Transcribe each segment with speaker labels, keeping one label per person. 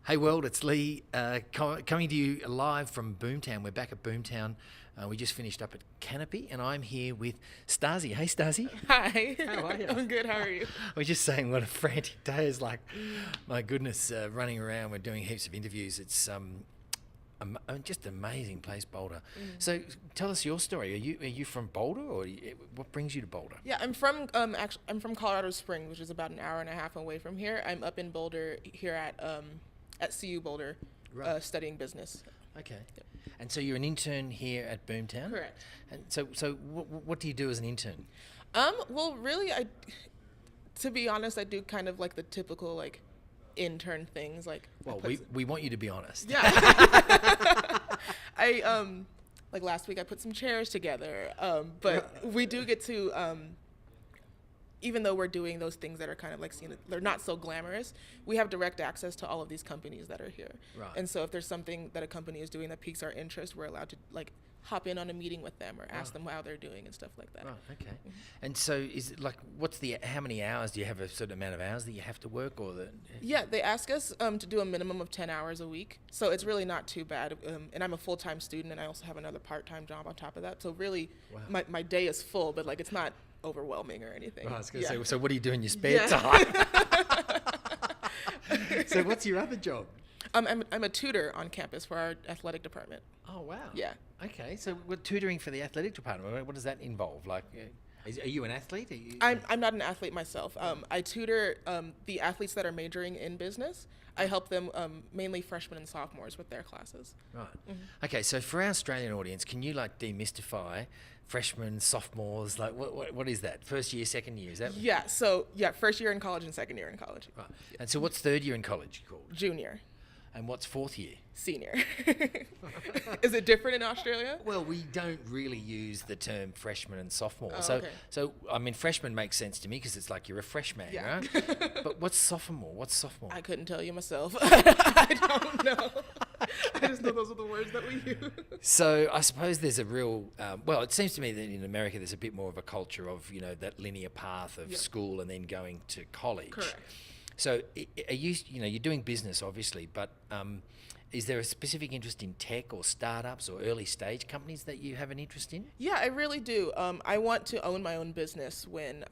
Speaker 1: Hey world, it's Lee coming to you live from Boomtown. We're back at Boomtown. We just finished up at Canopy and I'm here with Stazie. Hey Stazie.
Speaker 2: Hi.
Speaker 1: How are you?
Speaker 2: I'm good. How are you?
Speaker 1: I was just saying what a frantic day is like. My goodness, running around, we're doing heaps of interviews. It's just an amazing place, Boulder. So tell us your story. Are you from Boulder, or what brings you to Boulder?
Speaker 2: Yeah, I'm from I'm from Colorado Springs, which is about an hour and a half away from here. I'm up in Boulder here at CU Boulder,
Speaker 1: Right.
Speaker 2: Studying business.
Speaker 1: Okay. And so you're an intern here at Boomtown?
Speaker 2: Correct.
Speaker 1: And so what do you do as an intern?
Speaker 2: Well, really, to be honest, I do kind of like the typical like intern things. Like,
Speaker 1: Well, we want you to be honest.
Speaker 2: yeah. Like last week I put some chairs together. But we do get to even though we're doing those things that are kind of like seen, they're not so glamorous, we have direct access to all of these companies that are here.
Speaker 1: Right.
Speaker 2: And so if there's something that a company is doing that piques our interest, we're allowed to like hop in on a meeting with them or ask them how they're doing and stuff like that.
Speaker 1: Right, okay. And so is it like, how many hours, do you have a certain amount of hours that you have to work, or the?
Speaker 2: Yeah, they ask us to do a minimum of 10 hours a week. So it's really not too bad. And I'm a full-time student and I also have another part-time job on top of that. So really my day is full, but like it's not overwhelming or anything.
Speaker 1: Right, I was going to say, so what do you do in your spare
Speaker 2: Yeah.
Speaker 1: time? So what's your other job?
Speaker 2: I'm a tutor on campus for our athletic department.
Speaker 1: Oh, wow.
Speaker 2: Yeah.
Speaker 1: Okay, so we're tutoring for the athletic department. What does that involve? Like, are you an athlete?
Speaker 2: I'm not an athlete myself. I tutor the athletes that are majoring in business. I help them, mainly freshmen and sophomores, with their classes.
Speaker 1: Right. Okay, so for our Australian audience, can you like demystify freshmen, sophomores? Like, what is that? First year, second year? Is that?
Speaker 2: Yeah. So yeah, first year in college and second year in college.
Speaker 1: Right. And so what's third year in college called?
Speaker 2: Junior.
Speaker 1: And what's fourth year?
Speaker 2: Senior. Is it different in Australia?
Speaker 1: Well, we don't really use the term freshman and sophomore.
Speaker 2: Oh,
Speaker 1: so,
Speaker 2: okay.
Speaker 1: so I mean, freshman makes sense to me because it's like you're a freshman,
Speaker 2: Yeah.
Speaker 1: right? But what's sophomore? What's sophomore?
Speaker 2: I couldn't tell you myself. I don't know. I just know those are the words that we use.
Speaker 1: So I suppose there's a real, well, it seems to me that in America there's a bit more of a culture of, that linear path of school and then going to college.
Speaker 2: Correct.
Speaker 1: So are you're doing business obviously, but is there a specific interest in tech or startups or early stage companies that you have an interest in?
Speaker 2: Yeah, I really do. I want to own my own business when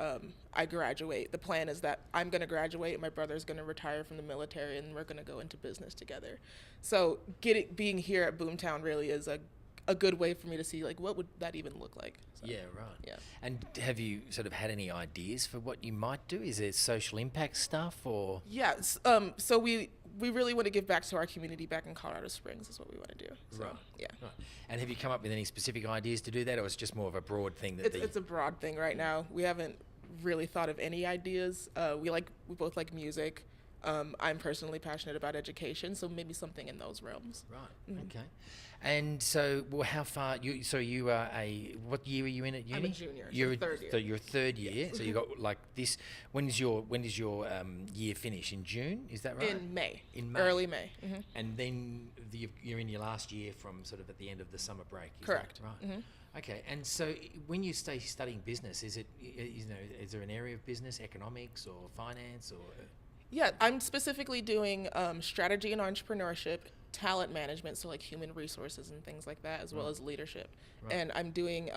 Speaker 2: I graduate. The plan is that I'm going to graduate, my brother's going to retire from the military, and we're going to go into business together. So being here at Boomtown really is a good way for me to see, like, what would that even look like? So,
Speaker 1: Yeah, right.
Speaker 2: Yeah.
Speaker 1: And have you sort of had any ideas for what you might do? Is there social impact stuff or?
Speaker 2: Yeah, so we really want to give back to our community back in Colorado Springs is what we want to do. So,
Speaker 1: Right.
Speaker 2: Yeah.
Speaker 1: Right. And have you come up with any specific ideas to do that, or it's just more of a broad thing that
Speaker 2: It's a broad thing right now. We haven't really thought of any ideas. We both like music. I'm personally passionate about education, so maybe something in those realms.
Speaker 1: Right. Okay. And so, well, how far you are what year are you in at uni?
Speaker 2: I'm a junior, so
Speaker 1: You're
Speaker 2: third year.
Speaker 1: So you're third year. So you got like this. When does your year finish? In June? Is that right?
Speaker 2: In May.
Speaker 1: In May.
Speaker 2: Early May. Mm-hmm.
Speaker 1: And then you're in your last year from sort of at the end of the summer break. Is
Speaker 2: Correct.
Speaker 1: That right. Okay. And so when you stay studying business, is there an area of business, economics or finance or?
Speaker 2: Yeah, I'm specifically doing strategy and entrepreneurship, talent management, so like human resources and things like that, as well as leadership.
Speaker 1: Right.
Speaker 2: And I'm doing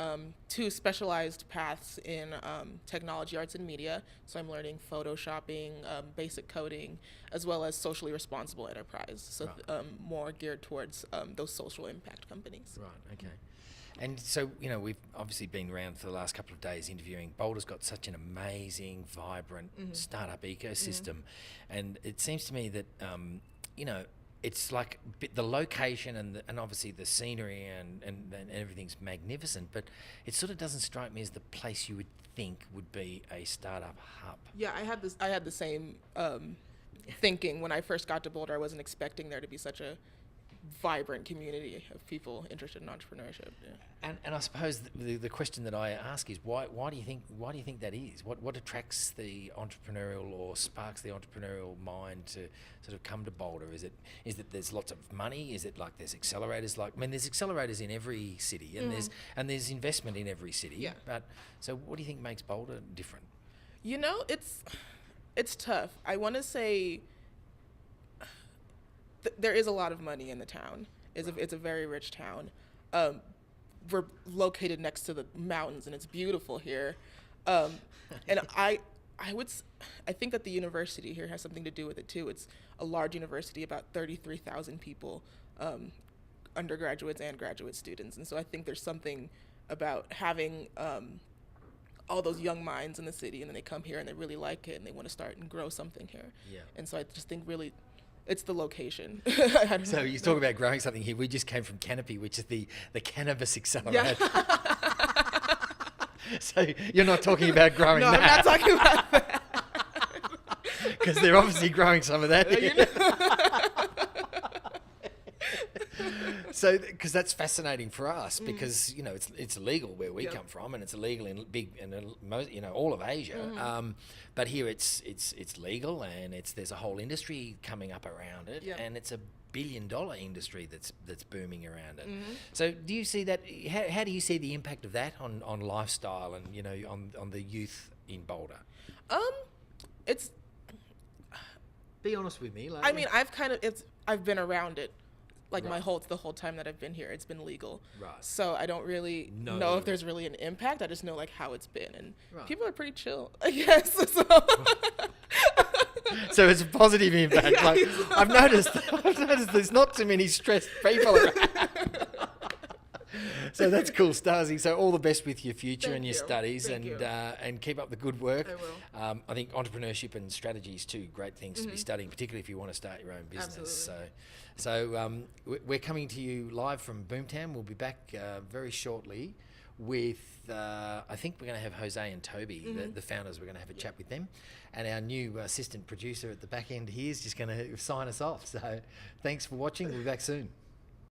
Speaker 2: 2 specialized paths in technology, arts, and media. So I'm learning photoshopping, basic coding, as well as socially responsible enterprise. So more geared towards those social impact companies.
Speaker 1: Right. Okay. And so, we've obviously been around for the last couple of days interviewing. Boulder's got such an amazing, vibrant startup ecosystem. And it seems to me that, it's like the location and obviously the scenery and everything's magnificent, but it sort of doesn't strike me as the place you would think would be a startup hub.
Speaker 2: Yeah, I had the same thinking when I first got to Boulder. I wasn't expecting there to be such a vibrant community of people interested in entrepreneurship. Yeah.
Speaker 1: And I suppose the question that I ask is why do you think that is? What attracts the entrepreneurial or sparks the entrepreneurial mind to sort of come to Boulder? Is it there's lots of money? Is it like there's accelerators? There's accelerators in every city, and there's investment in every city.
Speaker 2: Yeah.
Speaker 1: But so what do you think makes Boulder different?
Speaker 2: It's tough. I want to say there is a lot of money in the town. It's a very rich town. We're located next to the mountains, and it's beautiful here. And I think that the university here has something to do with it too. It's a large university, about 33,000 people, undergraduates and graduate students. And so I think there's something about having all those young minds in the city, and then they come here and they really like it and they want to start and grow something here.
Speaker 1: Yeah.
Speaker 2: And so I just think really it's the location.
Speaker 1: So you talk about growing something here. We just came from Canopy, which is the cannabis accelerator.
Speaker 2: Yeah.
Speaker 1: So you're not talking about growing
Speaker 2: No,
Speaker 1: that.
Speaker 2: I'm not talking about that.
Speaker 1: Because they're obviously growing some of that. So, because that's fascinating for us, because you know it's illegal where we come from, and it's illegal in all of Asia. But here it's legal, and there's a whole industry coming up around it, and it's a billion-dollar industry that's booming around it. So, do you see that? How do you see the impact of that on lifestyle and on the youth in Boulder?
Speaker 2: It's.
Speaker 1: Be honest with me.
Speaker 2: I mean, I've been around it. Like the whole time that I've been here, it's been legal. Right. So I don't really know if there's really an impact. I just know like how it's been, and people are pretty chill, I guess.
Speaker 1: So it's a positive impact.
Speaker 2: Yeah,
Speaker 1: like, I've noticed there's not too many stressed people around. So that's cool, Stazie. So all the best with your future and your studies, and keep up the good work.
Speaker 2: I will.
Speaker 1: I think entrepreneurship and strategy is two great things to be studying, particularly if you want to start your own business.
Speaker 2: Absolutely.
Speaker 1: So we're coming to you live from Boomtown. We'll be back very shortly with, I think we're going to have Jose and Toby, the founders. We're going to have a chat with them. And our new assistant producer at the back end here is just going to sign us off. So thanks for watching. We'll be back soon.